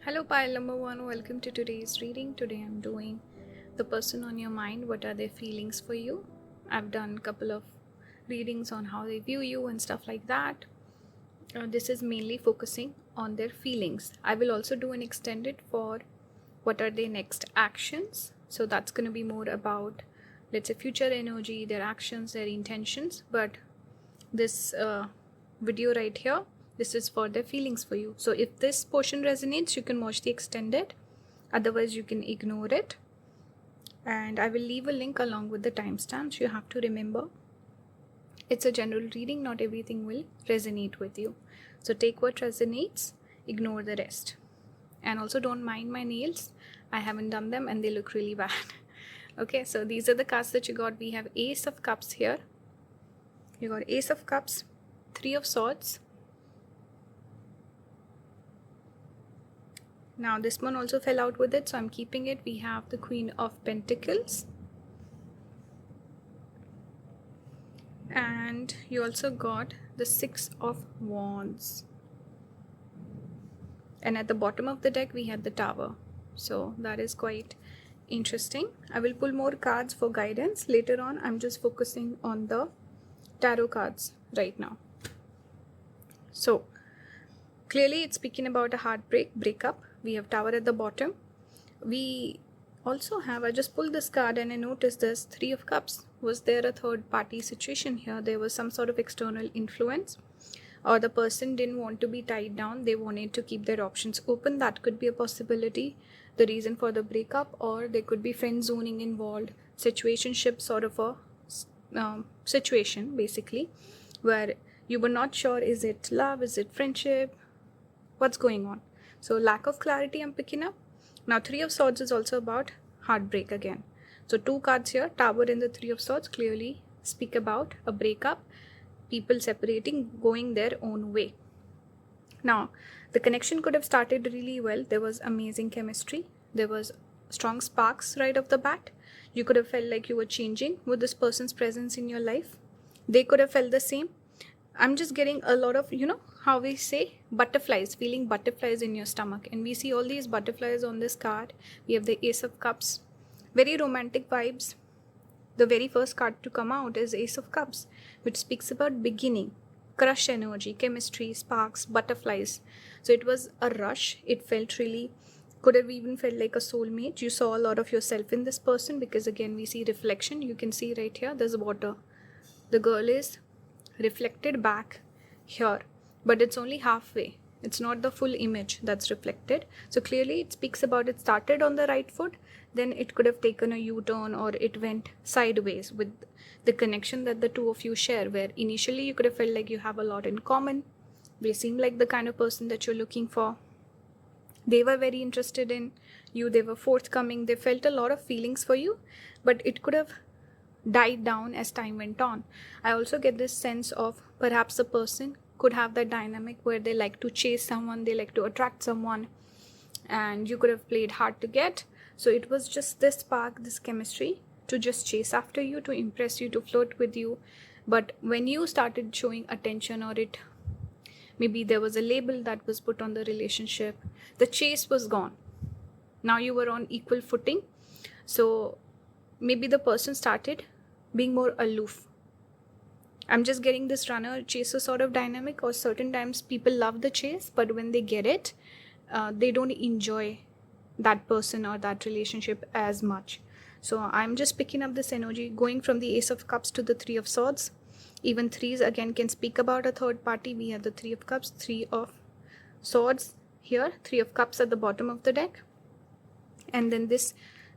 Hello, pile number one. Welcome to today's reading. Today I'm doing the person on your mind. What are their feelings for you? I've done a couple of readings on how they view you and stuff like that. This is mainly focusing on their feelings. I will also do an extended for what are their next actions. So that's going to be more about, let's say, future energy, their actions, their intentions. But this video right here, this is for their feelings for you. So if this portion resonates, you can watch the extended. Otherwise, you can ignore it. And I will leave a link along with the timestamps. You have to remember, it's a general reading. Not everything will resonate with you. So take what resonates, ignore the rest. And also don't mind my nails. I haven't done them and they look really bad. Okay, so these are the cards that you got. We have Ace of Cups here. You got Ace of Cups, Three of Swords. Now this one also fell out with it, so I'm keeping it. We have the Queen of Pentacles. And you also got the Six of Wands. And at the bottom of the deck, we had the Tower. So that is quite interesting. I will pull more cards for guidance later on. I'm just focusing on the tarot cards right now. So clearly it's speaking about a heartbreak, breakup. We have Tower at the bottom. We also have, I just pulled this card and I noticed this Three of Cups. Was there a third party situation here? There was some sort of external influence, or the person didn't want to be tied down. They wanted to keep their options open. That could be a possibility, the reason for the breakup. Or there could be friend zoning involved, situationship sort of a situation basically, where you were not sure, is it love, is it friendship, what's going on. So lack of clarity I'm picking up. Now Three of Swords is also about heartbreak again. So two cards here, Tower and the Three of Swords, clearly speak about a breakup, people separating, going their own way. Now the connection could have started really well. There was amazing chemistry. There was strong sparks right off the bat. You could have felt like you were changing with this person's presence in your life. They could have felt the same. I'm just getting a lot of, how we say, butterflies, feeling butterflies in your stomach. And we see all these butterflies on this card. We have the Ace of Cups. Very romantic vibes. The very first card to come out is Ace of Cups, which speaks about beginning, crush energy, chemistry, sparks, butterflies. So it was a rush. It felt really, could have even felt like a soulmate. You saw a lot of yourself in this person, because again, we see reflection. You can see right here, there's water. The girl is reflected back here, but it's only halfway. It's not the full image that's reflected. So clearly it speaks about it started on the right foot, then it could have taken a U-turn, or it went sideways with the connection that the two of you share, where initially you could have felt like you have a lot in common. They seem like the kind of person that you're looking for. They were very interested in you. They were forthcoming. They felt a lot of feelings for you, but it could have died down as time went on. I also get this sense of perhaps the person could have that dynamic where they like to chase someone, they like to attract someone, and you could have played hard to get. So it was just this spark, this chemistry to just chase after you, to impress you, to flirt with you. But when you started showing attention, or it maybe there was a label that was put on the relationship, the chase was gone. Now you were on equal footing. So maybe the person started being more aloof. I'm just getting this runner chaser sort of dynamic, or certain times people love the chase, but when they get it, they don't enjoy that person or that relationship as much. So I'm just picking up this energy going from the Ace of Cups to the Three of Swords. Even threes again can speak about a third party. We have the Three of Cups, Three of Swords here, Three of Cups at the bottom of the deck. And then this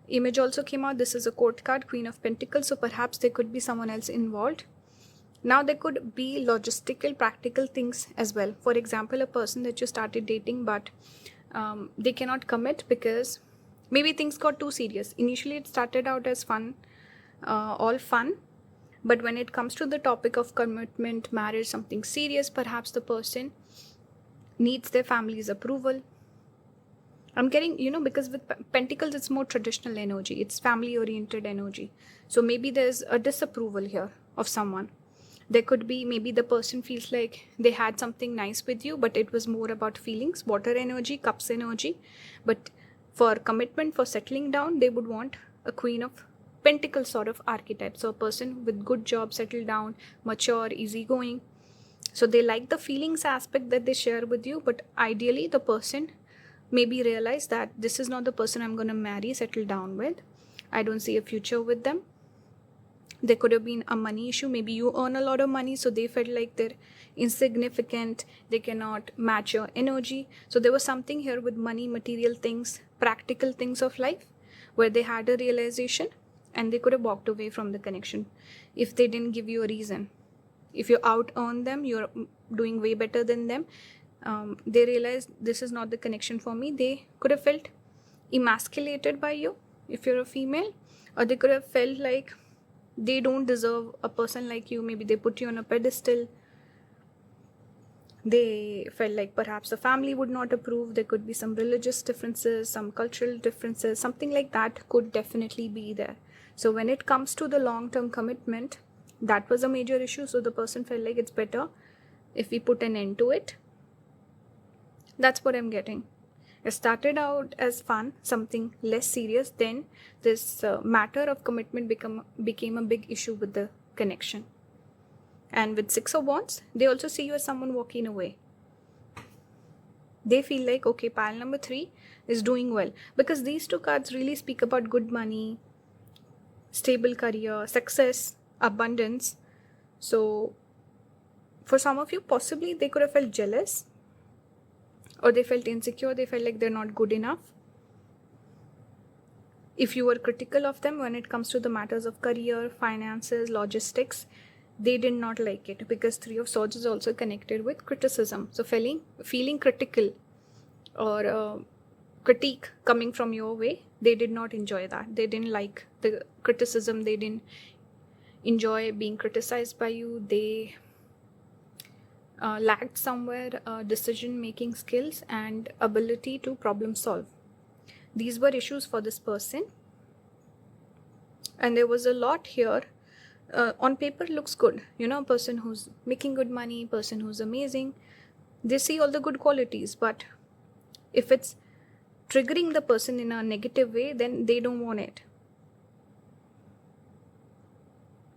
image also came out. This is a court card, Queen of Pentacles. So perhaps there could be someone else involved. Now there could be logistical, practical things as well. For example, a person that you started dating, but they cannot commit because maybe things got too serious. Initially it started out as fun, all fun. But when it comes to the topic of commitment, marriage, something serious, perhaps the person needs their family's approval. I'm getting, because with Pentacles, it's more traditional energy. It's family-oriented energy. So maybe there's a disapproval here of someone. There could be maybe the person feels like they had something nice with you, but it was more about feelings, water energy, cups energy. But for commitment, for settling down, they would want a queen of pentacles sort of archetype. So a person with good job, settled down, mature, easygoing. So they like the feelings aspect that they share with you, but ideally the person maybe realize that this is not the person I'm going to marry, settle down with. I don't see a future with them. There could have been a money issue. Maybe you earn a lot of money, so they felt like they're insignificant. They cannot match your energy. So there was something here with money, material things, practical things of life, where they had a realization and they could have walked away from the connection if they didn't give you a reason. If you out earn them, you're doing way better than them. They realized this is not the connection for me. They could have felt emasculated by you if you're a female, or they could have felt like they don't deserve a person like you. Maybe they put you on a pedestal. They felt like perhaps the family would not approve. There could be some religious differences, some cultural differences, something like that could definitely be there. So when it comes to the long-term commitment, that was a major issue. So the person felt like it's better if we put an end to it. That's what I'm getting. It started out as fun, something less serious. Then this matter of commitment became a big issue with the connection. And with 6 of Wands, they also see you as someone walking away. They feel like, okay, pile number 3 is doing well. Because these 2 cards really speak about good money, stable career, success, abundance. So for some of you, possibly they could have felt jealous, or they felt insecure. They felt like they're not good enough. If you were critical of them when it comes to the matters of career, finances, logistics, they did not like it, because 3 of Swords is also connected with criticism. So feeling critical or critique coming from your way, they did not enjoy that. They didn't like the criticism. They didn't enjoy being criticized by you. They lacked somewhere decision-making skills and ability to problem solve. These were issues for this person. And there was a lot here. On paper, looks good. You know, a person who's making good money, person who's amazing. They see all the good qualities. But if it's triggering the person in a negative way, then they don't want it.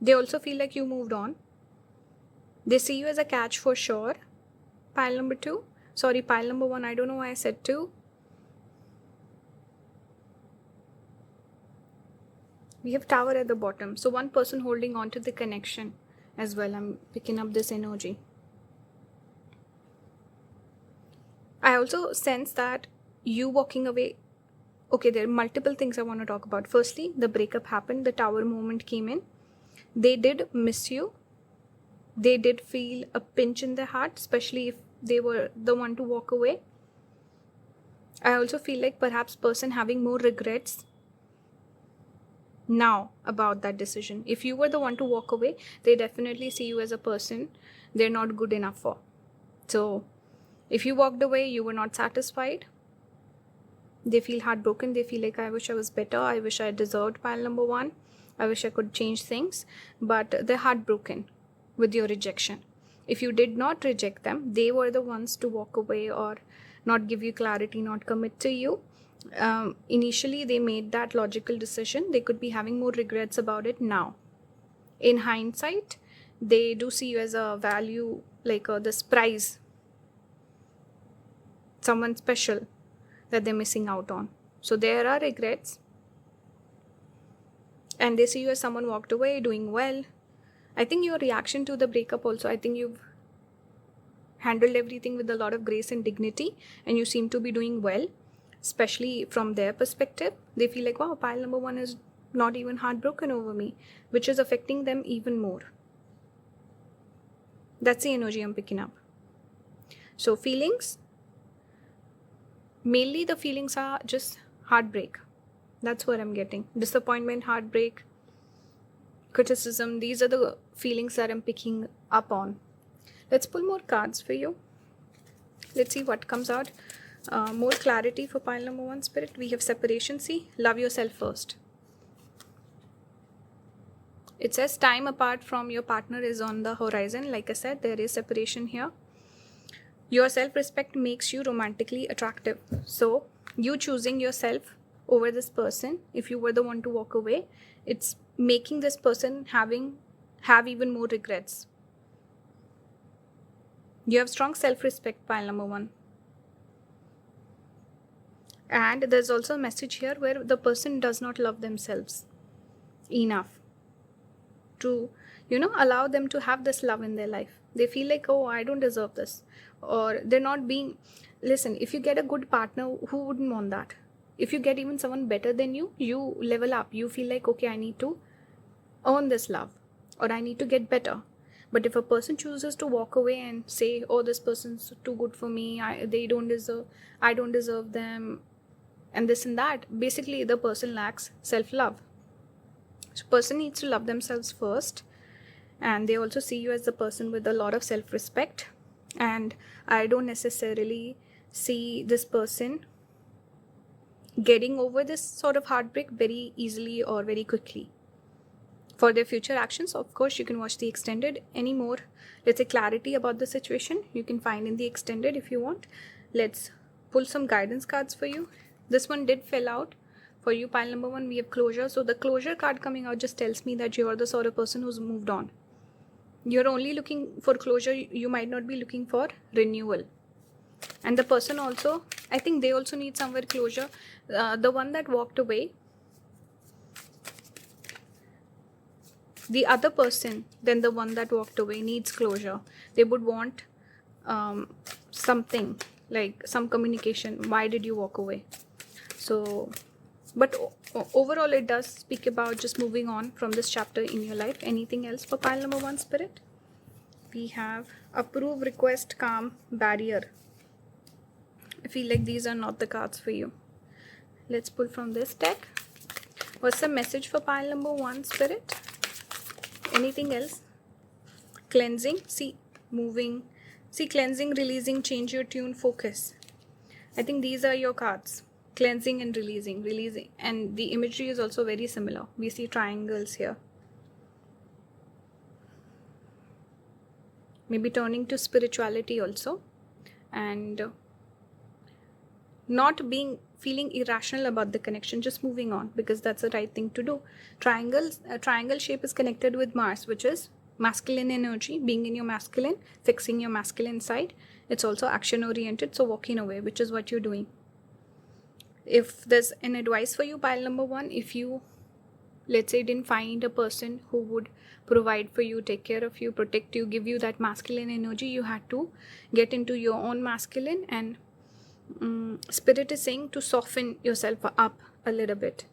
They also feel like you moved on. They see you as a catch for sure. Pile number 2. Sorry, pile number 1. I don't know why I said 2. We have Tower at the bottom. So one person holding on to the connection as well. I'm picking up this energy. I also sense that you walking away. Okay, there are multiple things I want to talk about. Firstly, the breakup happened. The Tower moment came in. They did miss you. They did feel a pinch in their heart, especially if they were the one to walk away. I also feel like perhaps person having more regrets now about that decision. If you were the one to walk away, they definitely see you as a person they're not good enough for. So if you walked away, you were not satisfied. They feel heartbroken. They feel like, I wish I was better. I wish I deserved pile number 1. I wish I could change things. But they're heartbroken with your rejection. If you did not reject them, they were the ones to walk away or not give you clarity, not commit to you. Initially, they made that logical decision. They could be having more regrets about it now. In hindsight, they do see you as a value, like this prize, someone special that they're missing out on. So there are regrets. And they see you as someone walked away, doing well. I think your reaction to the breakup also, I think you've handled everything with a lot of grace and dignity, and you seem to be doing well, especially from their perspective. They feel like, wow, pile number 1 is not even heartbroken over me, which is affecting them even more. That's the energy I'm picking up. So feelings, mainly the feelings are just heartbreak. That's what I'm getting. Disappointment, heartbreak, criticism. These are the feelings that I'm picking up on. Let's pull more cards for you. Let's see what comes out. More clarity for pile number 1, Spirit. We have separation. See, love yourself first. It says time apart from your partner is on the horizon. Like I said, there is separation here. Your self-respect makes you romantically attractive. So you choosing yourself over this person, if you were the one to walk away, it's making this person have even more regrets. You have strong self-respect, pile number 1. And there's also a message here where the person does not love themselves enough to, allow them to have this love in their life. They feel like, oh, I don't deserve this. Or they're not being... Listen, if you get a good partner, who wouldn't want that? If you get even someone better than you, you level up. You feel like, okay, I need to earn this love, or I need to get better. But if a person chooses to walk away and say, oh, this person's too good for me, I don't deserve them, and this and that, basically the person lacks self-love. So person needs to love themselves first, and they also see you as the person with a lot of self-respect. And I don't necessarily see this person getting over this sort of heartbreak very easily or very quickly. For their future actions, of course, you can watch the extended. Any more, let's say, clarity about the situation, you can find in the extended if you want. Let's pull some guidance cards for you. This one did fill out. For you, pile number 1, we have closure. So the closure card coming out just tells me that you are the sort of person who's moved on. You're only looking for closure. You might not be looking for renewal. And the person also, I think they also need somewhere closure. The one that walked away, the other person than the one that walked away needs closure. They would want something like some communication. Why did you walk away? So, but overall it does speak about just moving on from this chapter in your life. Anything else for pile number 1, Spirit? We have approve, request, calm, barrier. I feel like these are not the cards for you. Let's pull from this deck. What's the message for pile number 1, Spirit? Anything else? Cleansing. See, moving. See, cleansing, releasing, change your tune, focus. I think these are your cards. Cleansing and releasing. And the imagery is also very similar. We see triangles here. Maybe turning to spirituality also. And not feeling irrational about the connection, just moving on, because that's the right thing to do. Triangle shape is connected with Mars, which is masculine energy, being in your masculine, fixing your masculine side. It's also action oriented, so walking away, which is what you're doing. If there's an advice for you, pile number 1, if you, let's say, didn't find a person who would provide for you, take care of you, protect you, give you that masculine energy, you had to get into your own masculine. And Spirit is saying to soften yourself up a little bit.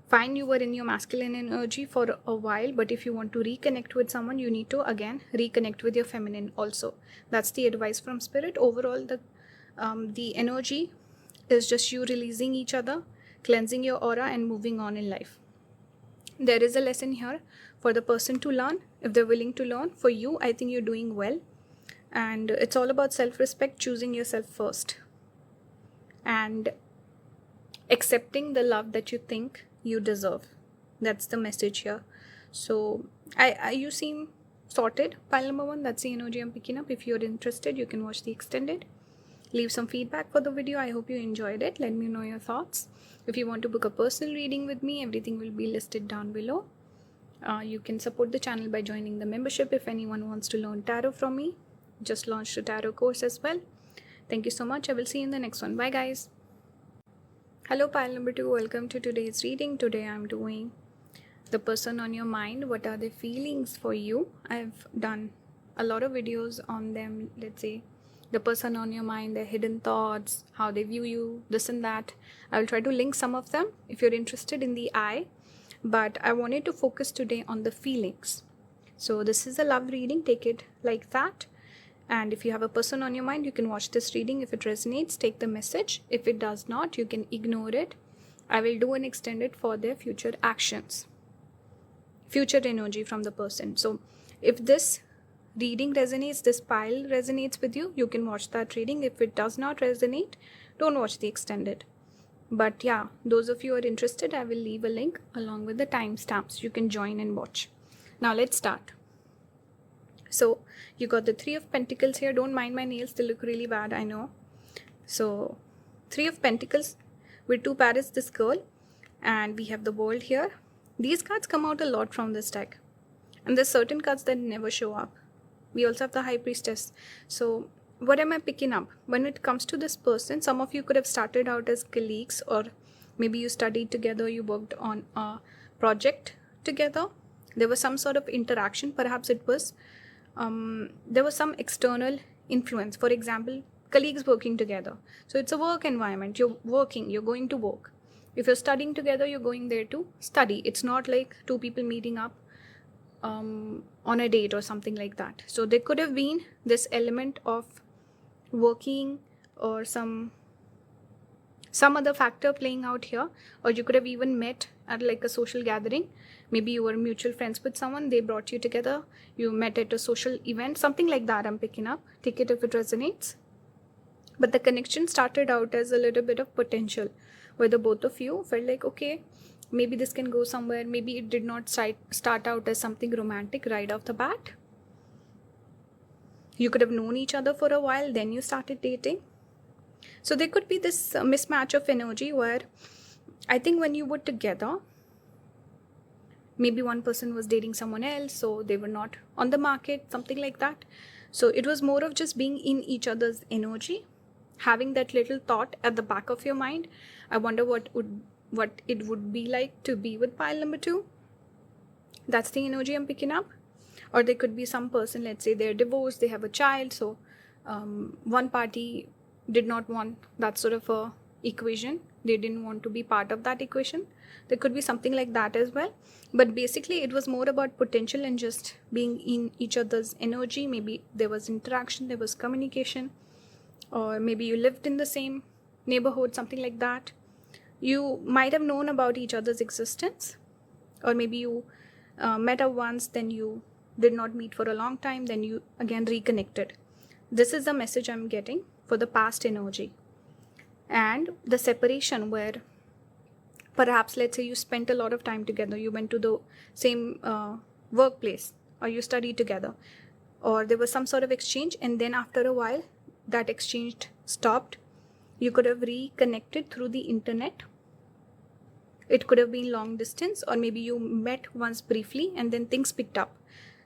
Fine, you were in your masculine energy for a while, but if you want to reconnect with someone, you need to again reconnect with your feminine also. That's the advice from Spirit. Overall, the energy is just you releasing each other, cleansing your aura, and moving on in life. There is a lesson here for the person to learn, if they're willing to learn. For you, I think you're doing well. And it's all about self-respect, choosing yourself first, and accepting the love that you think you deserve. That's the message here. So you seem sorted, pile number 1. That's the energy I'm picking up. If you're interested, you can watch the extended. Leave some feedback for the video. I hope you enjoyed it. Let me know your thoughts. If you want to book a personal reading with me, everything will be listed down below. You can support the channel by joining the membership. If anyone wants to learn tarot from me, just launched a tarot course as well. Thank you so much. I will see you in the next one. Bye guys. Hello pile number 2. Welcome to today's reading. Today I'm doing the person on your mind. What are the feelings for you? I've done a lot of videos on them. Let's say the person on your mind, their hidden thoughts, how they view you, this and that. I will try to link some of them if you're interested in the eye. But I wanted to focus today on the feelings. So this is a love reading. Take it like that. And if you have a person on your mind, you can watch this reading. If it resonates, take the message. If it does not, you can ignore it. I will do an extended for their future actions, future energy from the person. So if this reading resonates, this pile resonates with you, you can watch that reading. If it does not resonate, don't watch the extended. But yeah, those of you who are interested, I will leave a link along with the timestamps. You can join and watch. Now let's start. So you got the Three of Pentacles here. Don't mind my nails, they look really bad, I know. So Three of Pentacles with two parrots, this girl, and we have the World here. These cards come out a lot from this deck, and there's certain cards that never show up. We also have the High Priestess. So what am I picking up? When it comes to this person, some of you could have started out as colleagues, or maybe you studied together, you worked on a project together. There was some sort of interaction. Perhaps it was there was some external influence. For example, colleagues working together. So it's a work environment. You're working, you're going to work. If you're studying together, you're going there to study. It's not like two people meeting up on a date or something like that. So there could have been this element of working or some other factor playing out here, or you could have even met at like a social gathering. Maybe you were mutual friends with someone, they brought you together, you met at a social event, something like that. I'm picking up. Take it if it resonates. But the connection started out as a little bit of potential, where the both of you felt like, okay, maybe this can go somewhere. Maybe it did not start out as something romantic right off the bat. You could have known each other for a while, then you started dating. So there could be this mismatch of energy where I think when you were together, maybe one person was dating someone else, so they were not on the market, something like that. So it was more of just being in each other's energy, having that little thought at the back of your mind. I wonder what it would be like to be with pile number 2. That's the energy I'm picking up. Or there could be some person, let's say they're divorced, they have a child, so one party did not want that sort of a equation. They didn't want to be part of that equation. There could be something like that as well. But basically it was more about potential and just being in each other's energy. Maybe there was interaction, there was communication, or maybe you lived in the same neighborhood, something like that. You might have known about each other's existence, or maybe you met up once, then you did not meet for a long time, then you again reconnected. This is the message I'm getting for the past energy. And the separation, where perhaps, let's say you spent a lot of time together, you went to the same workplace, or you studied together, or there was some sort of exchange, and then after a while that exchange stopped. You could have reconnected through the internet. It could have been long distance, or maybe you met once briefly and then things picked up.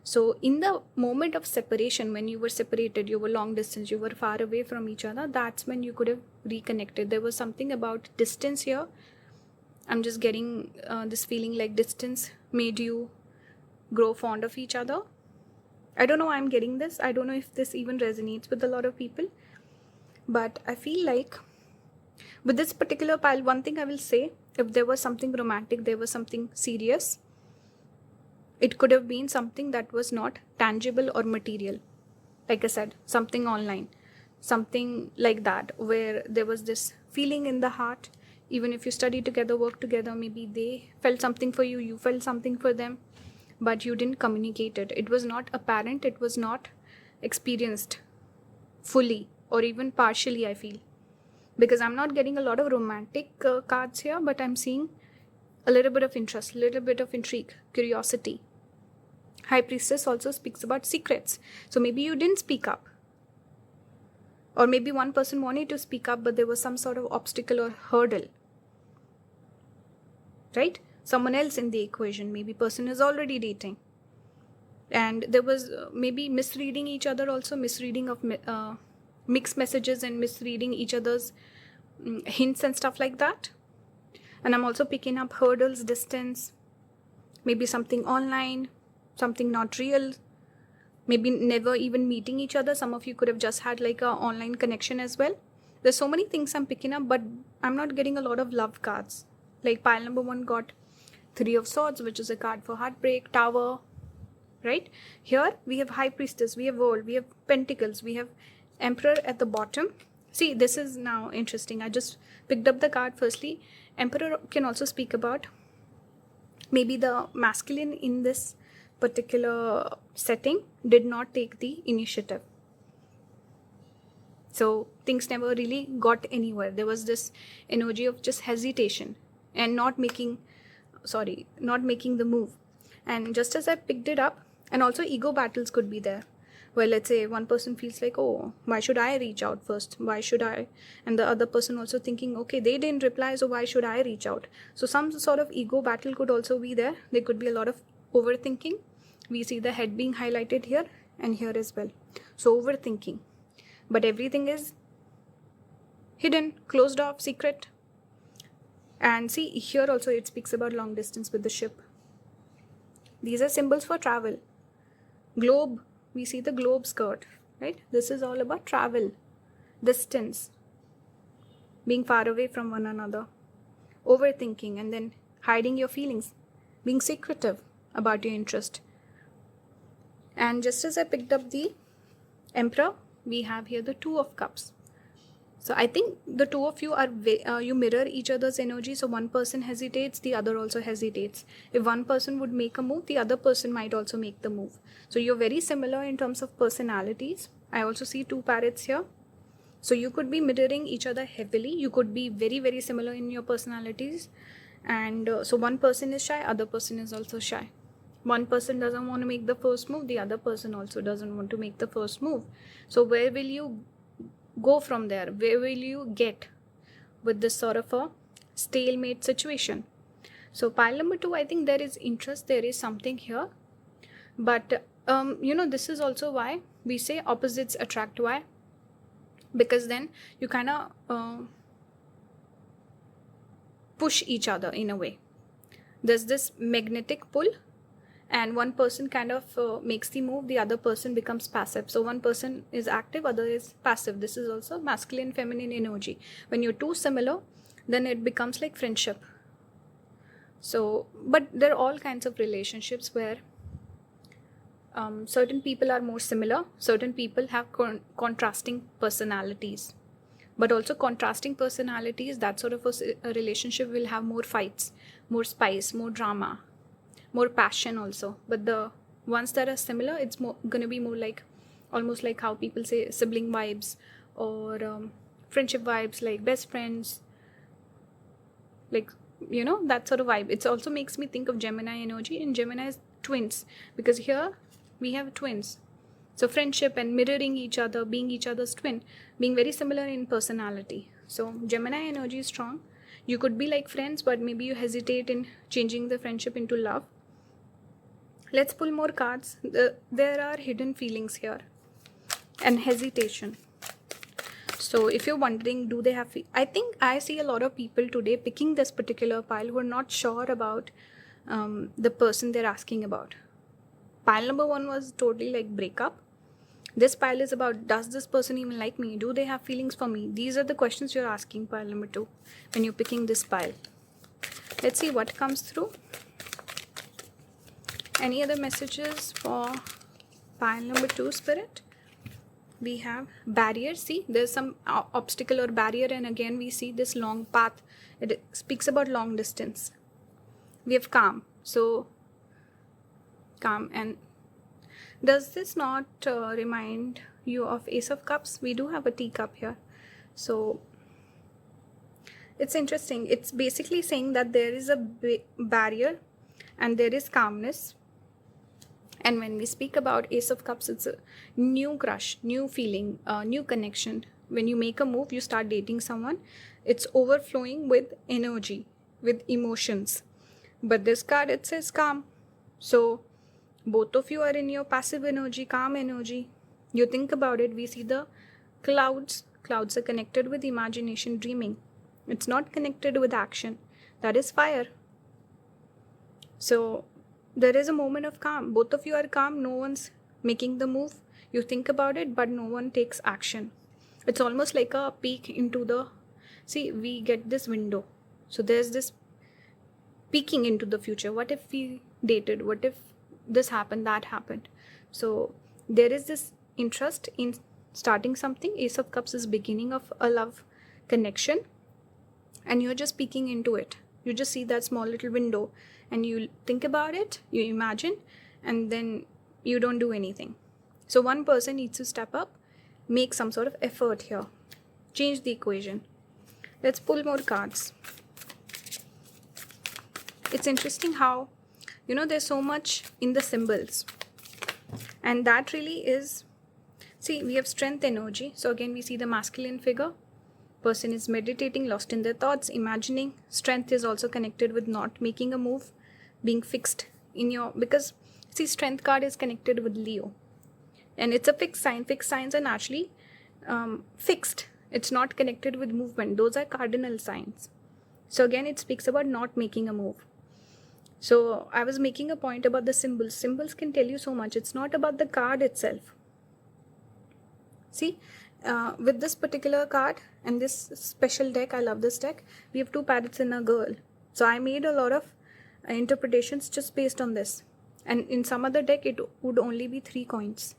So in the moment of separation, when you were separated, you were long distance, you were far away from each other, that's when you could have reconnected. There was something about distance here. I'm just getting this feeling like distance made you grow fond of each other. I don't know why I'm getting this. I don't know if this even resonates with a lot of people. But I feel like with this particular pile, one thing I will say, if there was something romantic, there was something serious, it could have been something that was not tangible or material. Like I said, something online, something like that, where there was this feeling in the heart. Even if you study together, work together, maybe they felt something for you, you felt something for them, but you didn't communicate it. It was not apparent, it was not experienced fully or even partially, I feel. Because I'm not getting a lot of romantic cards here, but I'm seeing a little bit of interest, a little bit of intrigue, curiosity. High Priestess also speaks about secrets. So maybe you didn't speak up. Or maybe one person wanted to speak up, but there was some sort of obstacle or hurdle. Right? Someone else in the equation. Maybe person is already dating. And there was maybe misreading each other also, misreading of mixed messages and misreading each other's hints and stuff like that. And I'm also picking up hurdles, distance, maybe something online, something not real, maybe never even meeting each other. Some of you could have just had like a online connection as well. There's so many things I'm picking up, but I'm not getting a lot of love cards. Like pile number 1 got 3 of Swords, which is a card for heartbreak, Tower, right? Here we have High Priestess, we have World, we have Pentacles, we have Emperor at the bottom. See, this is now interesting. I just picked up the card firstly. Emperor can also speak about maybe the masculine in this particular setting did not take the initiative. So things never really got anywhere. There was this energy of just hesitation and not making the move. And just as I picked it up, and also ego battles could be there. Well, let's say one person feels like, oh, why should I reach out first? Why should I? And the other person also thinking, okay, they didn't reply, so why should I reach out? So some sort of ego battle could also be there. There could be a lot of overthinking. We see the head being highlighted here and here as well. So overthinking. But everything is hidden, closed off, secret. And see, here also it speaks about long distance with the ship. These are symbols for travel. Globe, we see the globe skirt, right? This is all about travel, distance, being far away from one another, overthinking, and then hiding your feelings, being secretive about your interest. And just as I picked up the Emperor, we have here the Two of Cups. So I think the two of you are you mirror each other's energy. So one person hesitates, the other also hesitates. If one person would make a move, the other person might also make the move. So you're very similar in terms of personalities. I also see two parrots here. So you could be mirroring each other heavily. You could be very, very similar in your personalities. And so one person is shy, other person is also shy. One person doesn't want to make the first move, the other person also doesn't want to make the first move. So where will you go from there? Where will you get with this sort of a stalemate situation? So pile number 2, I think there is interest, there is something here. But this is also why we say opposites attract. Why? Because then you kind of push each other in a way. There's this magnetic pull, and one person kind of makes the move, the other person becomes passive. So one person is active, other is passive. This is also masculine feminine energy. When you're too similar, then it becomes like friendship. So, but there are all kinds of relationships where certain people are more similar, certain people have contrasting personalities. But also contrasting personalities, that sort of a relationship will have more fights, more spice, more drama, more passion also. But the ones that are similar, it's going to be more like, almost like how people say sibling vibes or friendship vibes, like best friends, like, that sort of vibe. It also makes me think of Gemini energy, and Gemini is twins, because here we have twins. So friendship and mirroring each other, being each other's twin, being very similar in personality. So Gemini energy is strong. You could be like friends, but maybe you hesitate in changing the friendship into love. Let's pull more cards. There are hidden feelings here and hesitation. So if you're wondering, do they have... I think I see a lot of people today picking this particular pile who are not sure about the person they're asking about. Pile number 1 was totally like breakup. This pile is about, does this person even like me? Do they have feelings for me? These are the questions you're asking, pile number 2, when you're picking this pile. Let's see what comes through. Any other messages for pile number 2, Spirit? We have barrier. See, there's some obstacle or barrier, and again we see this long path. It speaks about long distance. We have calm. So calm. And does this not remind you of Ace of Cups? We do have a teacup here. So it's interesting. It's basically saying that there is a barrier and there is calmness. And when we speak about Ace of Cups, it's a new crush, new feeling, new connection. When you make a move, you start dating someone, it's overflowing with energy, with emotions. But this card, it says calm. So both of you are in your passive energy, calm energy. You think about it, we see the clouds. Clouds are connected with imagination, dreaming. It's not connected with action. That is fire. So there is a moment of calm. Both of you are calm. No one's making the move. You think about it, but no one takes action. It's almost like a peek into the... See, we get this window. So there's this peeking into the future. What if we dated? What if this happened, that happened? So there is this interest in starting something. Ace of Cups is beginning of a love connection, and you're just peeking into it. You just see that small little window and you think about it, you imagine, and then you don't do anything. So one person needs to step up, make some sort of effort here, change the equation. Let's pull more cards. It's interesting how You know, there's so much in the symbols, and that really is, see, we have strength energy. So again, we see the masculine figure. Person is meditating, lost in their thoughts, imagining. Strength is also connected with not making a move, being fixed in your, because see, strength card is connected with Leo, and it's a fixed sign. Fixed signs are naturally fixed. It's not connected with movement. Those are cardinal signs. So again, it speaks about not making a move. So I was making a point about the symbols. Symbols can tell you so much. It's not about the card itself. See, with this particular card and this special deck, I love this deck, we have two parrots and a girl. So I made a lot of interpretations just based on this. And in some other deck, it would only be 3 coins.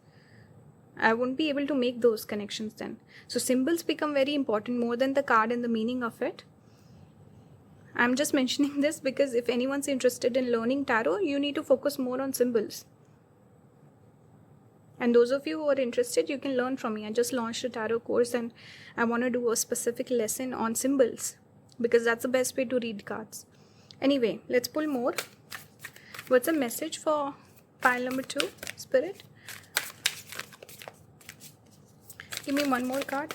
I wouldn't be able to make those connections then. So symbols become very important more than the card and the meaning of it. I'm just mentioning this because if anyone's interested in learning tarot, you need to focus more on symbols. And those of you who are interested, you can learn from me. I just launched a tarot course and I want to do a specific lesson on symbols because that's the best way to read cards. Anyway, let's pull more. What's a message for pile number 2, Spirit? Give me one more card.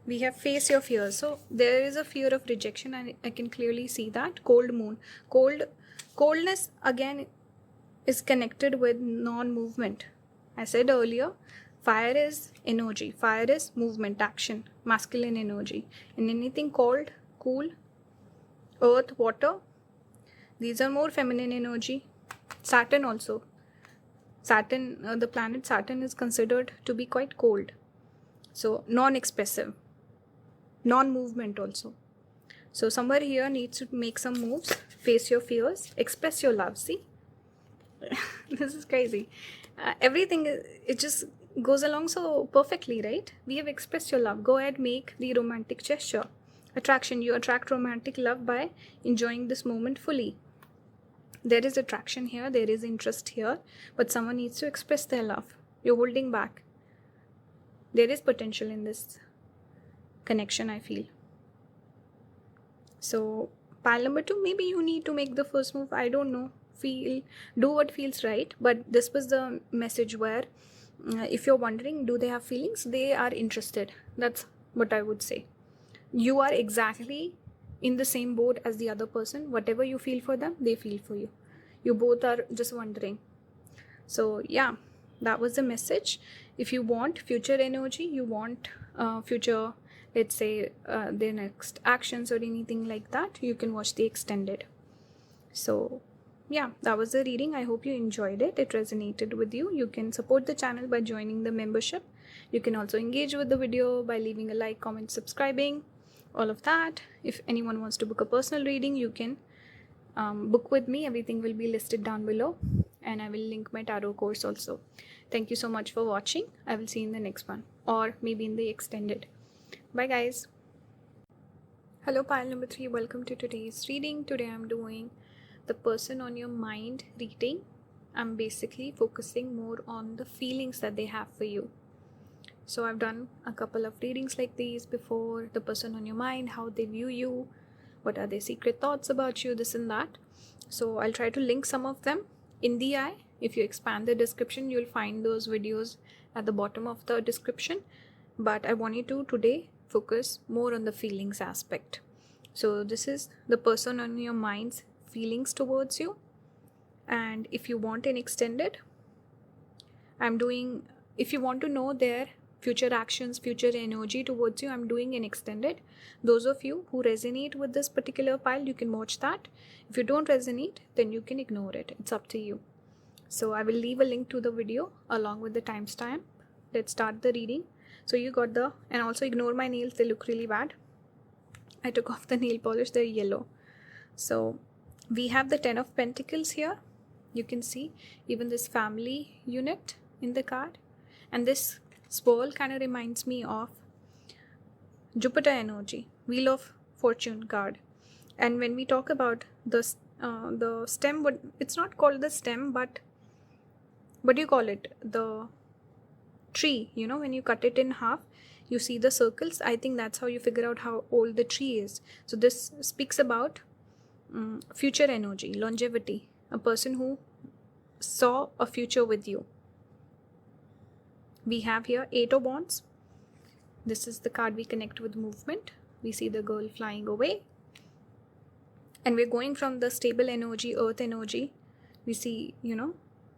We have face your fears. So there is a fear of rejection, and I can clearly see that. Cold moon. Coldness again is connected with non-movement. I said earlier, fire is energy. Fire is movement, action, masculine energy. And anything cold, cool, earth, water, these are more feminine energy. Saturn also. Saturn, the planet Saturn is considered to be quite cold. So non-expressive. Non-movement also. So somewhere here needs to make some moves, face your fears, express your love. See, this is crazy. Everything, it just goes along so perfectly, right? We have expressed your love. Go ahead, make the romantic gesture. Attraction, you attract romantic love by enjoying this moment fully. There is attraction here, there is interest here, but someone needs to express their love. You're holding back. There is potential in this connection, I feel. So pile number 2, maybe you need to make the first move. I don't know. Do what feels right. But this was the message where if you're wondering, do they have feelings? They are interested. That's what I would say. You are exactly in the same boat as the other person. Whatever you feel for them, they feel for you. You both are just wondering. So yeah, that was the message. If you want future energy, you want future, let's say their next actions or anything like that, you can watch the extended. So yeah, that was the reading. I hope you enjoyed it. It resonated with you. You can support the channel by joining the membership. You can also engage with the video by leaving a like, comment, subscribing, all of that. If anyone wants to book a personal reading, you can book with me. Everything will be listed down below, and I will link my tarot course also. Thank you so much for watching. I will see you in the next one, or maybe in the extended. Bye guys. Hello pile number 3, welcome to today's reading. Today I'm doing the person on your mind reading. I'm basically focusing more on the feelings that they have for you. So I've done a couple of readings like these before. The person on your mind, how they view you, what are their secret thoughts about you, this and that. So I'll try to link some of them in the eye. If you expand the description, you'll find those videos at the bottom of the description. But I want you to today focus more on the feelings aspect. So this is the person on your mind's feelings towards you. And if you want an extended, if you want to know their future actions, future energy towards you, I'm doing an extended. Those of you who resonate with this particular pile, you can watch that. If you don't resonate, then you can ignore it. It's up to you. So I will leave a link to the video along with the timestamp. Let's start the reading. So you got and also ignore my nails, they look really bad. I took off the nail polish, they're yellow. So we have the 10 of Pentacles here. You can see even this family unit in the card. And this swirl kind of reminds me of Jupiter energy, Wheel of Fortune card. And when we talk about the stem, it's not called the stem, but what do you call it? The tree, you know, when you cut it in half, you see the circles. I think that's how you figure out how old the tree is. So this speaks about future energy, longevity, a person who saw a future with you. We have here 8 of Wands. This is the card we connect with movement. We see the girl flying away. And we're going from the stable energy, earth energy. We see,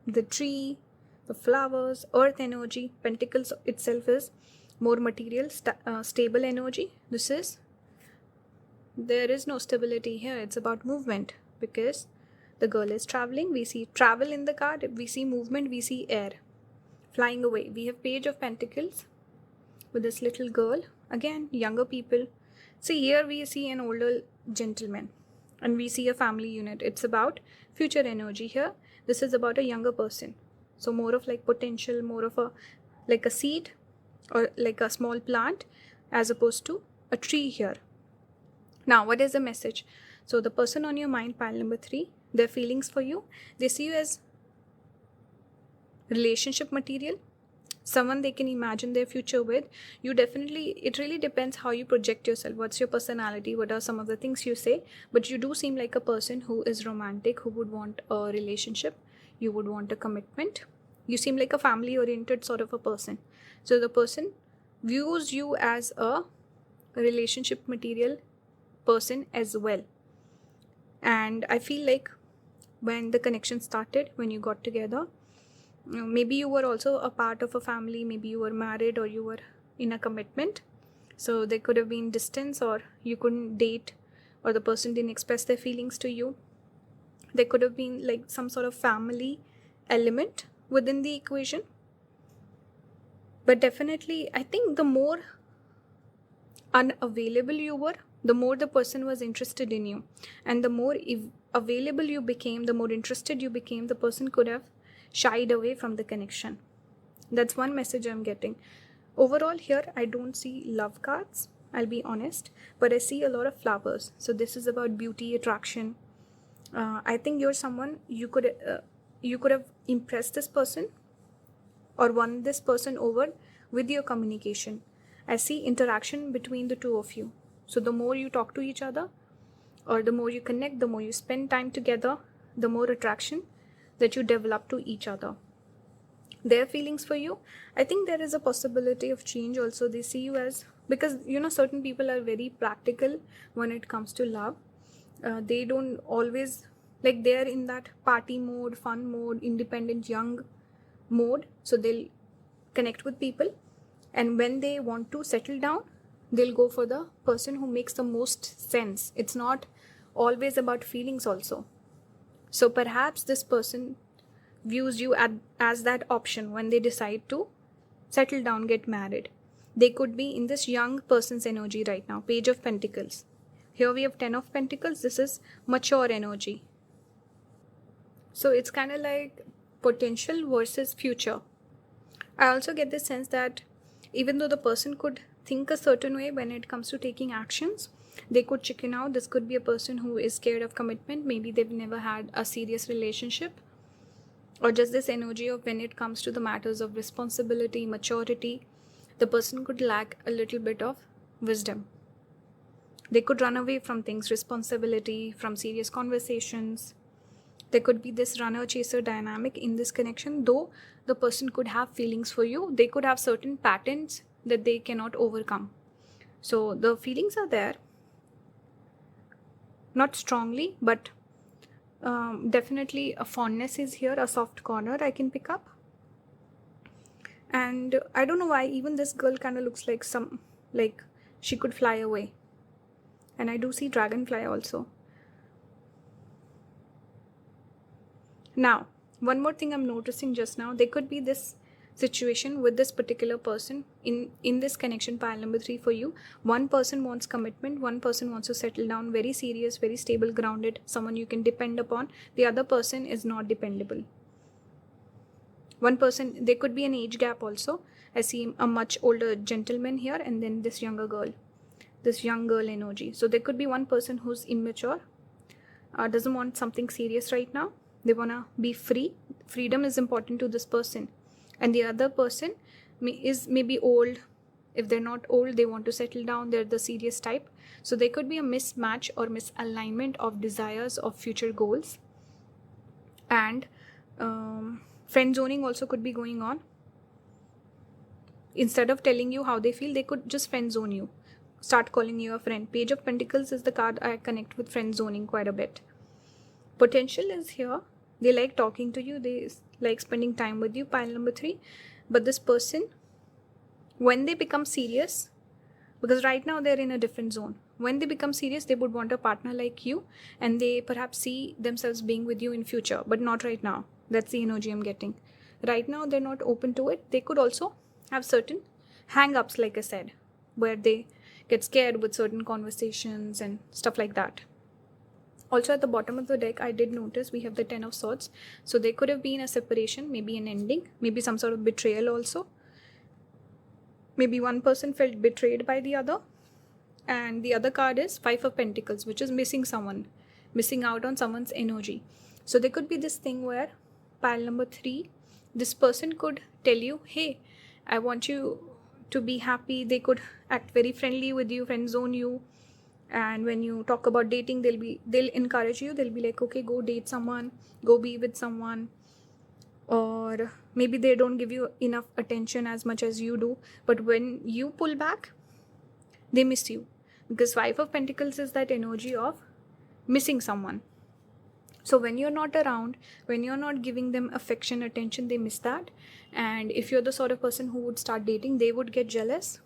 the tree, the flowers, earth energy. Pentacles itself is more material, stable energy. There is no stability here. It's about movement because the girl is traveling. We see travel in the card. We see movement. We see air flying away. We have Page of Pentacles with this little girl. Again, younger people. See, here we see an older gentleman. And we see a family unit. It's about future energy here. This is about a younger person. So more of like potential, more of like a seed or like a small plant as opposed to a tree here. Now, what is the message? So the person on your mind, pile number 3, their feelings for you, they see you as relationship material, someone they can imagine their future with. It really depends how you project yourself. What's your personality? What are some of the things you say? But you do seem like a person who is romantic, who would want a relationship. You would want a commitment. You seem like a family-oriented sort of a person. So the person views you as a relationship material person as well. And I feel like when the connection started, when you got together, maybe you were also a part of a family, maybe you were married or you were in a commitment. So there could have been distance, or you couldn't date, or the person didn't express their feelings to you. There could have been like some sort of family element within the equation. But definitely, I think the more unavailable you were, the more the person was interested in you. And the more available you became, the more interested you became, the person could have shied away from the connection. That's one message I'm getting. Overall here, I don't see love cards, I'll be honest, but I see a lot of flowers. So this is about beauty, attraction. I think you're someone you could have impressed this person or won this person over with your communication. I see interaction between the two of you. So the more you talk to each other, or the more you connect, the more you spend time together, the more attraction that you develop to each other. Their feelings for you, I think there is a possibility of change also. They see you as, because certain people are very practical when it comes to love. They don't always, like, they're in that party mode, fun mode, independent young mode. So they'll connect with people, and when they want to settle down, they'll go for the person who makes the most sense. It's not always about feelings also. So perhaps this person views you as that option when they decide to settle down, get married. They could be in this young person's energy right now. Page of Pentacles. Here we have 10 of Pentacles. This is mature energy. So it's kind of like potential versus future. I also get the sense that even though the person could think a certain way when it comes to taking actions, they could chicken out. This could be a person who is scared of commitment. Maybe they've never had a serious relationship, or just this energy of when it comes to the matters of responsibility, maturity, the person could lack a little bit of wisdom. They could run away from things, responsibility, from serious conversations. There could be this runner-chaser dynamic in this connection. Though the person could have feelings for you, they could have certain patterns that they cannot overcome. So the feelings are there. Not strongly, but definitely a fondness is here, a soft corner I can pick up. And I don't know why, even this girl kind of looks like she could fly away. And I do see dragonfly also. Now, one more thing I'm noticing just now, there could be this situation with this particular person in this connection, pile number 3 for you. One person wants commitment, one person wants to settle down, very serious, very stable, grounded, someone you can depend upon. The other person is not dependable. One person, there could be an age gap also. I see a much older gentleman here, and then this younger girl, this young girl energy. So there could be one person who's immature, doesn't want something serious right now. They want to be free. Freedom is important to this person. And the other person is maybe old, If they're not old, they want to settle down, they're the serious type. So there could be a mismatch or misalignment of desires of future goals. And friend zoning also could be going on. Instead of telling you how they feel, they could just friend zone you, start calling you a friend. Page of Pentacles is the card I connect with friend zoning quite a bit. Potential is here. They like talking to you, they like spending time with you, pile number 3. But this person, when they become serious, because right now they're in a different zone, when they become serious, they would want a partner like you, and they perhaps see themselves being with you in future, but not right now. That's the energy I'm getting. Right now they're not open to it. They could also have certain hang-ups, like I said, where they get scared with certain conversations and stuff like that. Also at the bottom of the deck, I did notice we have the 10 of Swords. So there could have been a separation, maybe an ending, maybe some sort of betrayal also. Maybe one person felt betrayed by the other. And the other card is 5 of Pentacles, which is missing someone, missing out on someone's energy. So there could be this thing where pile number 3, this person could tell you, hey, I want you to be happy. They could act very friendly with you, friend zone you. And when you talk about dating, they'll encourage you. They'll be like, okay, go date someone, go be with someone. Or maybe they don't give you enough attention as much as you do. But when you pull back, they miss you. Because 5 of Pentacles is that energy of missing someone. So when you're not around, when you're not giving them affection, attention, they miss that. And if you're the sort of person who would start dating, they would get jealous.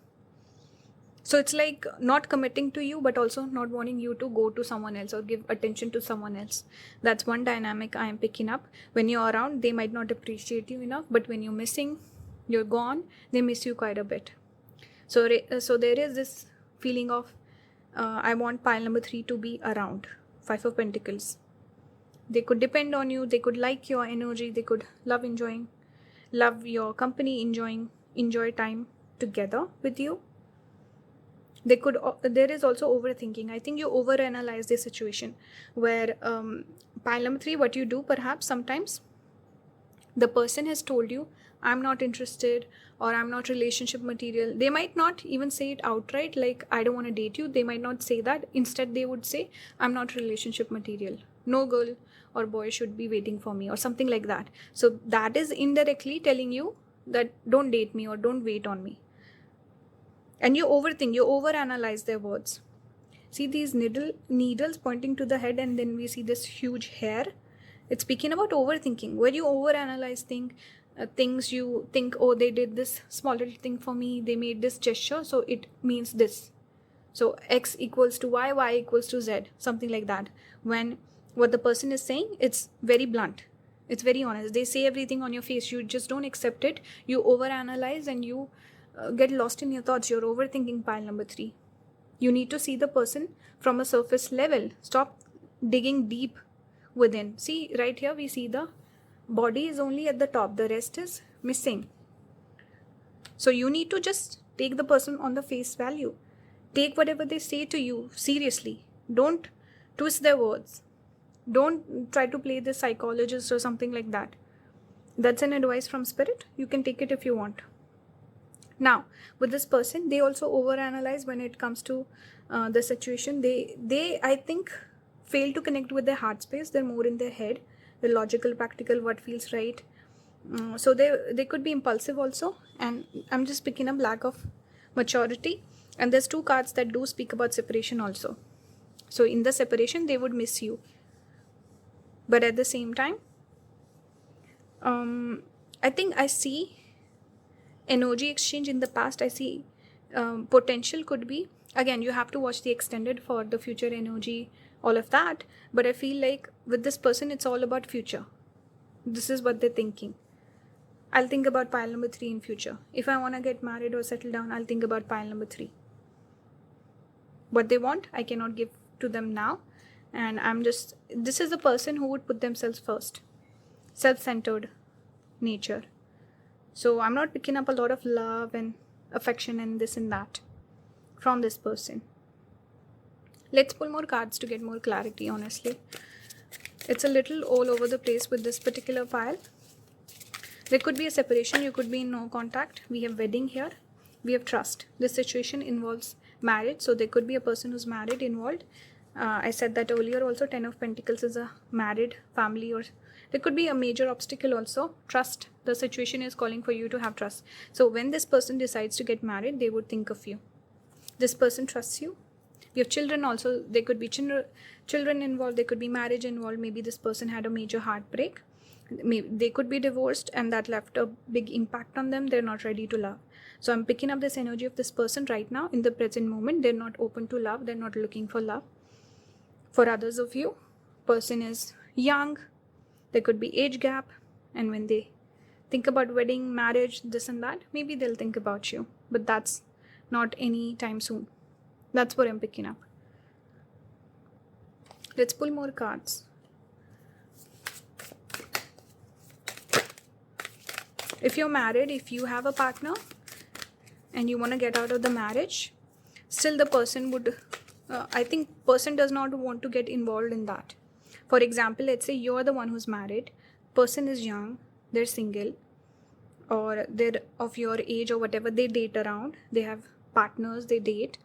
So it's like not committing to you, but also not wanting you to go to someone else or give attention to someone else. That's one dynamic I am picking up. When you're around, they might not appreciate you enough, but when you're missing, you're gone, they miss you quite a bit. So there is this feeling of, I want pile number 3 to be around. 5 of Pentacles. They could depend on you. They could like your energy. They could love your company, enjoy time together with you. There is also overthinking. I think you overanalyze the situation where pile number 3, what you do perhaps sometimes, the person has told you, I'm not interested or I'm not relationship material. They might not even say it outright, like, I don't want to date you. They might not say that. Instead, they would say, I'm not relationship material. No girl or boy should be waiting for me or something like that. So that is indirectly telling you that don't date me or don't wait on me. And you overthink, you overanalyze their words. See these needles pointing to the head, and then we see this huge hair. It's speaking about overthinking, where you overanalyze things. You think, oh, they did this small little thing for me, they made this gesture, so it means this. So X equals to Y, Y equals to Z, something like that. When what the person is saying, it's very blunt. It's very honest. They say everything on your face. You just don't accept it. You overanalyze and you get lost in your thoughts. You're overthinking pile number 3. You need to see the person from a surface level. Stop digging deep within. See, right here we see the body is only at the top. The rest is missing. So you need to just take the person on the face value. Take whatever they say to you seriously. Don't twist their words. Don't try to play the psychologist or something like that. That's an advice from Spirit. You can take it if you want. Now, with this person, they also overanalyze when it comes to the situation. They, I think, fail to connect with their heart space. They're more in their head. The logical, practical, what feels right. So they could be impulsive also. And I'm just picking up lack of maturity. And there's 2 cards that do speak about separation also. So in the separation, they would miss you. But at the same time, I think I see energy exchange in the past. I see potential could be, again, you have to watch the extended for the future energy, all of that. But I feel like with this person, it's all about future. This is what they're thinking. I'll think about pile number 3 in future. If I want to get married or settle down, I'll think about pile number 3. What they want, I cannot give to them now. And this is the person who would put themselves first. Self-centered nature. So I'm not picking up a lot of love and affection and this and that from this person. Let's pull more cards to get more clarity, honestly. It's a little all over the place with this particular pile. There could be a separation. You could be in no contact. We have wedding here. We have trust. This situation involves marriage, so there could be a person who's married involved. I said that earlier also. 10 of Pentacles is a married family, or there could be a major obstacle also. Trust. The situation is calling for you to have trust. So when this person decides to get married, they would think of you. This person trusts you. We have children also. There could be children involved. There could be marriage involved. Maybe this person had a major heartbreak. Maybe they could be divorced, and that left a big impact on them. They're not ready to love. So I'm picking up this energy of this person right now in the present moment. They're not open to love. They're not looking for love. For others of you, person is young. There could be age gap, and when they think about wedding, marriage, this and that, maybe they'll think about you, but that's not any time soon. That's what I'm picking up. Let's pull more cards. If you're married, if you have a partner and you want to get out of the marriage, still the person would, I think person does not want to get involved in that. For example, let's say you're the one who's married, person is young, they're single, or they're of your age or whatever, they date around, they have partners, they date,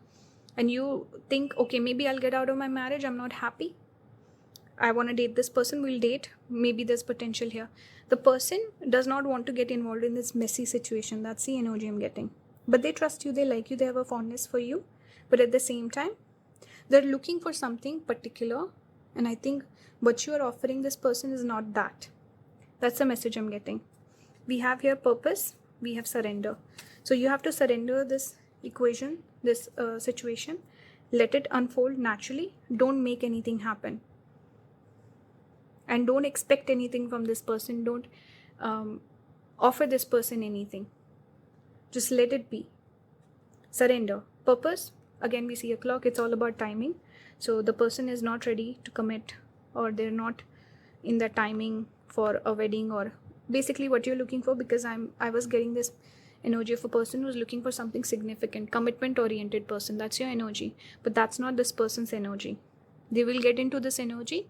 and you think, okay, maybe I'll get out of my marriage, I'm not happy, I want to date this person, we'll date, maybe there's potential here. The person does not want to get involved in this messy situation. That's the energy I'm getting. But they trust you, they like you, they have a fondness for you, but at the same time, they're looking for something particular, and I think what you are offering this person is not that. That's the message I'm getting. We have here purpose, we have surrender. So you have to surrender this equation, this situation, let it unfold naturally. Don't make anything happen, and don't expect anything from this person. Don't offer this person anything. Just let it be. Surrender. Purpose, again we see a clock, it's all about timing. So the person is not ready to commit, or they're not in the timing for a wedding, or basically what you're looking for, because I was getting this energy of a person who's looking for something significant, commitment oriented person. That's your energy, but that's not this person's energy. They will get into this energy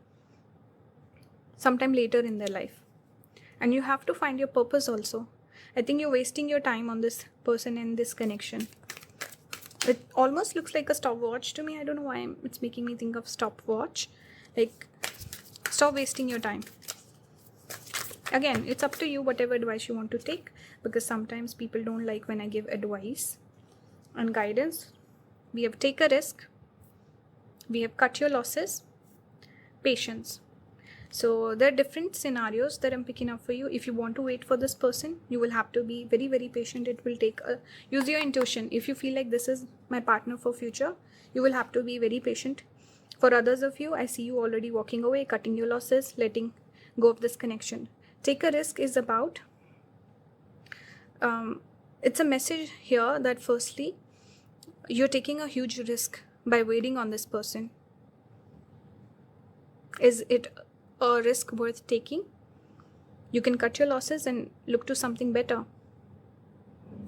sometime later in their life, and you have to find your purpose also. I think you're wasting your time on this person and this connection. It almost looks like a stopwatch to me. I don't know why it's making me think of stopwatch. Like, stop wasting your time. Again, it's up to you whatever advice you want to take, because sometimes people don't like when I give advice and guidance. We have take a risk, we have cut your losses, patience. So there are different scenarios that I'm picking up for you. If you want to wait for this person, you will have to be very, very patient. It will take use your intuition. If you feel like this is my partner for future, you will have to be very patient. For others of you, I see you already walking away, cutting your losses, letting go of this connection. Take a risk is about, it's a message here that firstly, you're taking a huge risk by waiting on this person. Is it a risk worth taking? You can cut your losses and look to something better.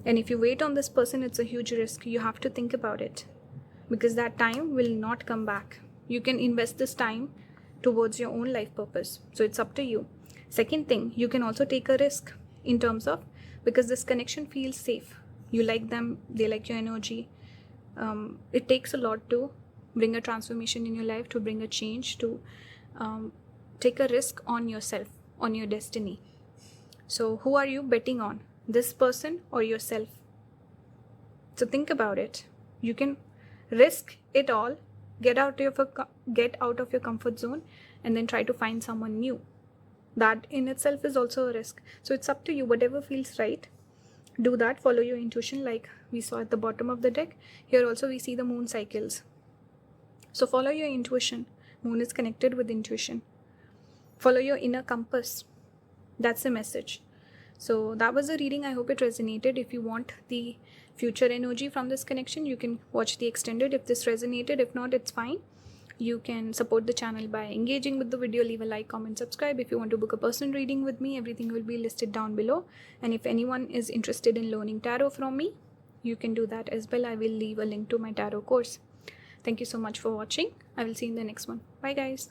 And if you wait on this person, it's a huge risk. You have to think about it, because that time will not come back. You can invest this time towards your own life purpose. So it's up to you. Second thing, you can also take a risk in terms of, because this connection feels safe. You like them, they like your energy. It takes a lot to bring a transformation in your life, to bring a change, to take a risk on yourself, on your destiny. So who are you betting on? This person or yourself? So think about it. You can risk it all, get out of your comfort zone, and then try to find someone new. That in itself is also a risk. So it's up to you. Whatever feels right, do that. Follow your intuition, like we saw at the bottom of the deck. Here also we see the moon cycles. So follow your intuition. Moon is connected with intuition. Follow your inner compass. That's the message. So that was the reading. I hope it resonated. If you want the future energy from this connection, you can watch the extended if this resonated. If not, it's fine. You can support the channel by engaging with the video. Leave a like, comment, subscribe. If you want to book a personal reading with me, everything will be listed down below. And if anyone is interested in learning tarot from me, you can do that as well. I will leave a link to my tarot course. Thank you so much for watching. I will see you in the next one. Bye guys.